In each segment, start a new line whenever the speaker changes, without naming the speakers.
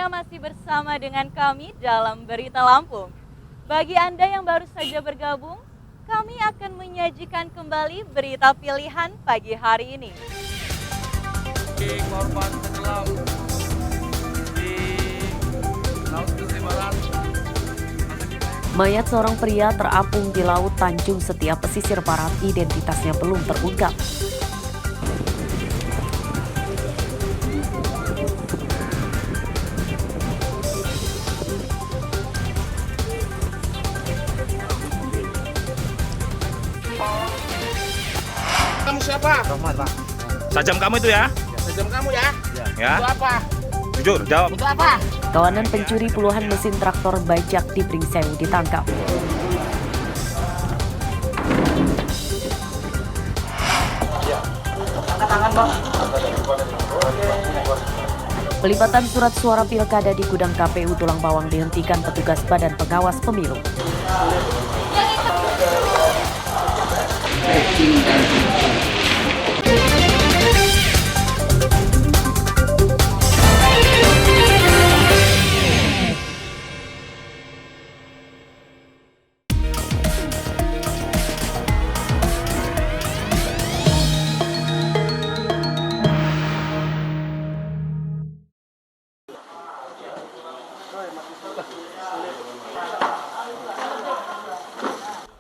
Anda masih bersama dengan kami dalam Berita Lampung. Bagi Anda yang baru saja bergabung, kami akan menyajikan kembali berita pilihan pagi hari ini.
Korban tenggelam di Laut Pesisir Barat.
Mayat seorang pria terapung di Laut Tanjung Setia Pesisir Barat, identitasnya belum terungkap.
Kamu siapa?
Rahmat, Pak.
Sajam kamu itu ya?
Sejam kamu ya?
Ya.
Untuk apa?
Jujur, jawab.
Untuk apa?
Kawanan pencuri puluhan mesin traktor bajak di Pringsewu ditangkap.
Angkat tangan, Bang.
Pelipatan surat suara pilkada di gudang KPU Tulang Bawang dihentikan petugas Badan Pengawas Pemilu.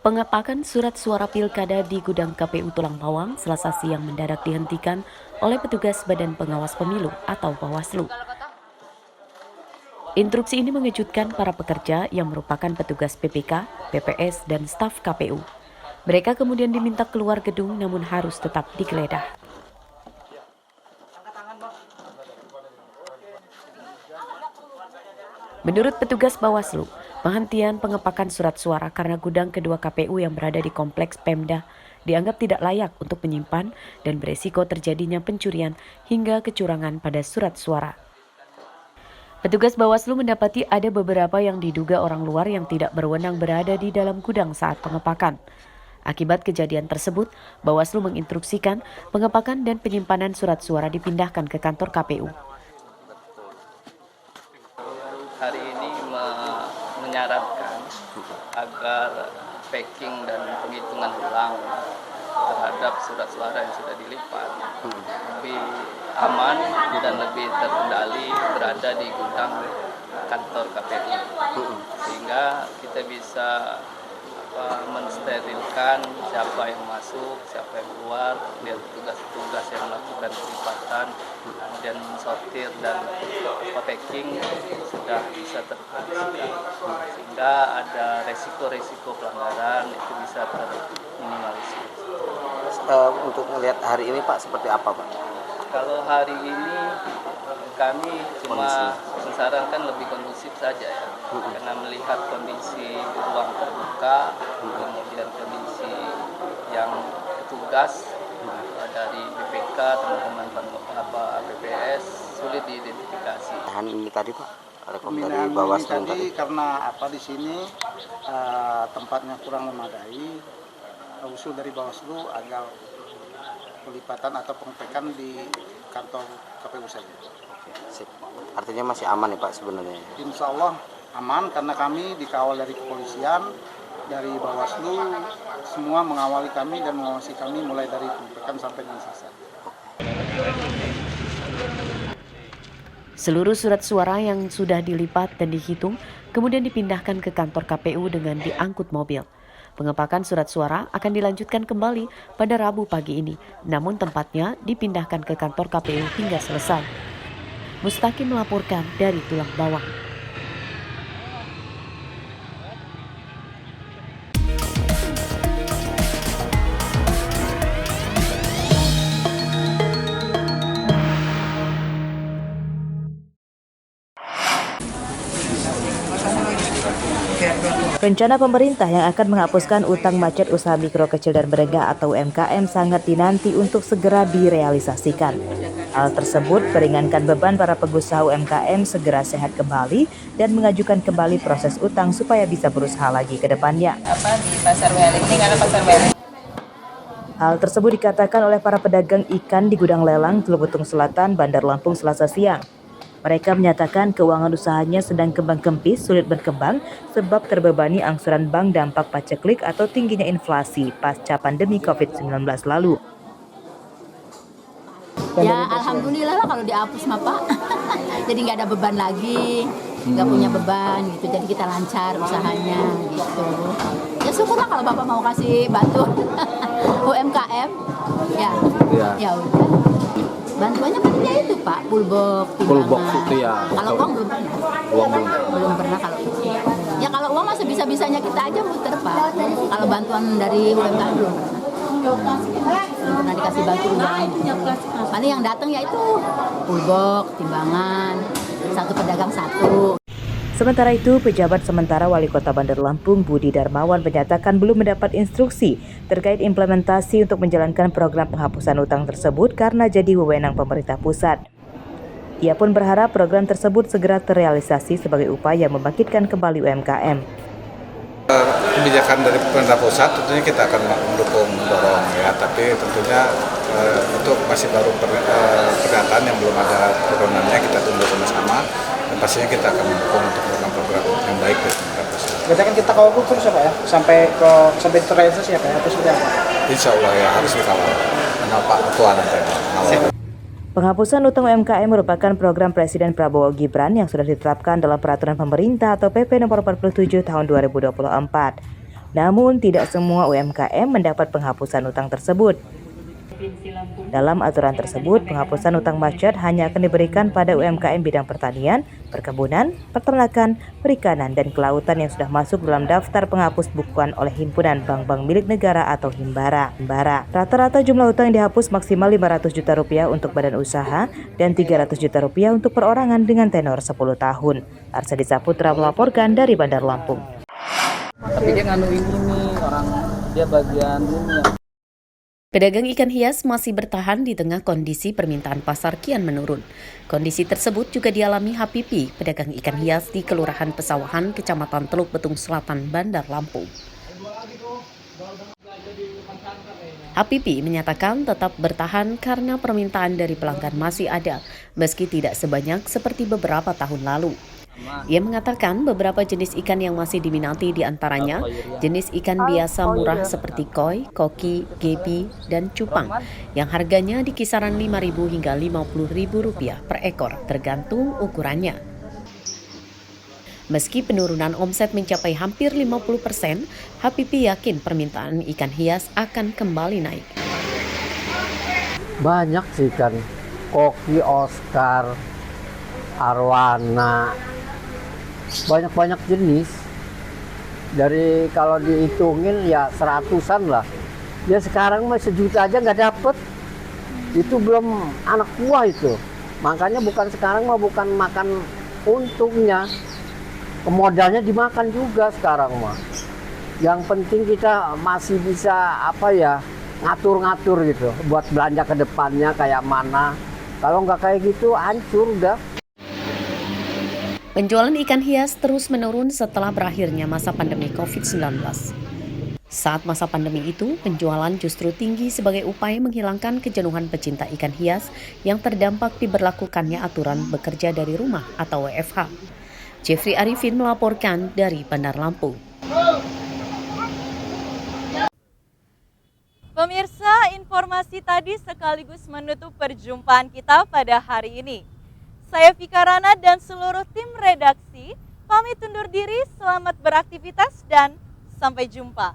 Pengepakan surat suara pilkada di gudang KPU Tulang Bawang Selasa siang mendadak dihentikan oleh petugas Badan Pengawas Pemilu atau Bawaslu. Instruksi ini mengejutkan para pekerja yang merupakan petugas PPK, PPS, dan staf KPU. Mereka kemudian diminta keluar gedung namun harus tetap digeledah. Menurut petugas Bawaslu, penghentian pengepakan surat suara karena gudang kedua KPU yang berada di kompleks Pemda dianggap tidak layak untuk menyimpan dan beresiko terjadinya pencurian hingga kecurangan pada surat suara. Petugas Bawaslu mendapati ada beberapa yang diduga orang luar yang tidak berwenang berada di dalam gudang saat pengepakan. Akibat kejadian tersebut, Bawaslu menginstruksikan pengepakan dan penyimpanan surat suara dipindahkan ke kantor KPU.
Hari ini menyarankan agar packing dan penghitungan ulang terhadap surat suara yang sudah dilipat lebih aman dan lebih terkendali berada di gudang kantor KPU, sehingga kita bisa mensterilkan siapa yang masuk, siapa yang keluar, lihat tugas-tugas yang melakukan pelipatan, kemudian sortir dan packing sudah bisa terkoneksikan, sehingga ada resiko-resiko pelanggaran itu bisa terminimalisir.
Untuk melihat hari ini, Pak, seperti apa, Pak?
Kalau hari ini kami cuma mensarankan lebih kondusif saja ya, karena melihat kondisi ruang terbuka, kemudian kondisi yang petugas dari BPK, teman-teman PPS sulit diidentifikasi.
Tahan ini tadi, Pak, rekom dari
Pembinaan ini
Bawaslu
tadi karena di sini tempatnya kurang memadai, usul dari Bawaslu agar pelipatan atau pengepakan di kantor KPU saja.
Sip. Artinya masih aman ya, Pak, sebenarnya?
Insya Allah aman karena kami dikawal dari kepolisian, dari Bawaslu, semua mengawali kami dan mengawasi kami mulai dari pengepakan sampai dengan selesai.
Seluruh surat suara yang sudah dilipat dan dihitung kemudian dipindahkan ke kantor KPU dengan diangkut mobil. Pengepakan surat suara akan dilanjutkan kembali pada Rabu pagi ini, namun tempatnya dipindahkan ke kantor KPU hingga selesai. Mustaqim melaporkan dari Tulang Bawang.
Rencana pemerintah yang akan menghapuskan utang macet usaha mikro kecil dan menengah atau UMKM sangat dinanti untuk segera direalisasikan. Hal tersebut meringankan beban para pengusaha UMKM segera sehat kembali dan mengajukan kembali proses utang supaya bisa berusaha lagi ke depannya.
Di pasar Wellington, ada pasar Wellington.
Hal tersebut dikatakan oleh para pedagang ikan di gudang lelang Teluk Betung Selatan, Bandar Lampung Selasa siang. Mereka menyatakan keuangan usahanya sedang kembang kempis, sulit berkembang sebab terbebani angsuran bank dampak paceklik atau tingginya inflasi pasca pandemi COVID-19 lalu.
Ya alhamdulillah lah kalau dihapus mah Pak. Jadi nggak ada beban lagi, nggak punya beban gitu. Jadi kita lancar usahanya gitu. Ya syukurlah kalau Bapak mau kasih bantu UMKM. Ya udah. Bantuannya kan ya itu Pak, pulbok, timbangan.
itu ya.
Kalau uang belum pernah. Belum pernah kalau itu. Ya kalau uang masih bisa-bisanya kita aja muter Pak. Kalau bantuan dari UMKM belum pernah dikasih bantu uang. Paling yang datang ya itu pulbok, timbangan, satu pedagang satu.
Sementara itu, pejabat sementara Wali Kota Bandar Lampung Budi Darmawan menyatakan belum mendapat instruksi terkait implementasi untuk menjalankan program penghapusan utang tersebut karena jadi wewenang pemerintah pusat. Ia pun berharap program tersebut segera terrealisasi sebagai upaya membangkitkan kembali UMKM.
Kebijakan dari pemerintah pusat tentunya kita akan mendorong ya, tapi tentunya itu masih baru pernyataan yang belum ada turunannya, kita tunggu sama-sama dan pastinya kita akan mendukung untuk program-program yang baik dari pemerintah pusat.
Berarti kan kita kawal terus ya Pak ya, sampai terrealisasi ya Pak ya, atau seperti apa?
Insya Allah ya harus dikawal, karena Pak Ketua nanti mengawal.
Penghapusan utang UMKM merupakan program Presiden Prabowo Gibran yang sudah diterapkan dalam Peraturan Pemerintah atau PP Nomor 47 Tahun 2024. Namun, tidak semua UMKM mendapat penghapusan utang tersebut. Dalam aturan tersebut, penghapusan utang macet hanya akan diberikan pada UMKM bidang pertanian, perkebunan, peternakan, perikanan, dan kelautan yang sudah masuk dalam daftar penghapus bukuan oleh Himpunan Bank-Bank Milik Negara atau Himbara. Rata-rata jumlah utang yang dihapus maksimal Rp500 juta untuk badan usaha dan Rp300 juta untuk perorangan dengan tenor 10 tahun. Arsadi Saputra melaporkan dari Bandar Lampung.
Tapi dia nganuin ini, orang dia bagian ini ya.
Pedagang ikan hias masih bertahan di tengah kondisi permintaan pasar kian menurun. Kondisi tersebut juga dialami Hapipi, pedagang ikan hias di Kelurahan Pesawahan, Kecamatan Teluk Betung Selatan, Bandar Lampung. Hapipi menyatakan tetap bertahan karena permintaan dari pelanggan masih ada, meski tidak sebanyak seperti beberapa tahun lalu. Ia mengatakan beberapa jenis ikan yang masih diminati diantaranya jenis ikan biasa murah seperti koi, koki, gepi, dan cupang yang harganya di kisaran Rp5.000 hingga Rp50.000 per ekor tergantung ukurannya. Meski penurunan omset mencapai hampir 50%, Hapipi yakin permintaan ikan hias akan kembali naik.
Banyak sih ikan, koki, Oscar, arwana, banyak jenis. Dari kalau dihitungin ya 100-an lah. Ya sekarang mah 1 juta aja nggak dapet. Itu belum anak buah itu. Makanya bukan sekarang mah bukan makan untungnya. Modalnya dimakan juga sekarang mah. Yang penting kita masih bisa ngatur-ngatur gitu. Buat belanja ke depannya kayak mana. Kalau nggak kayak gitu hancur udah.
Penjualan ikan hias terus menurun setelah berakhirnya masa pandemi COVID-19. Saat masa pandemi itu, penjualan justru tinggi sebagai upaya menghilangkan kejenuhan pecinta ikan hias yang terdampak diberlakukannya aturan bekerja dari rumah atau WFH. Jeffrey Arifin melaporkan dari Bandar Lampung.
Pemirsa, informasi tadi sekaligus menutup perjumpaan kita pada hari ini. Saya Vika Rana dan seluruh tim redaksi pamit undur diri, selamat beraktivitas dan sampai jumpa.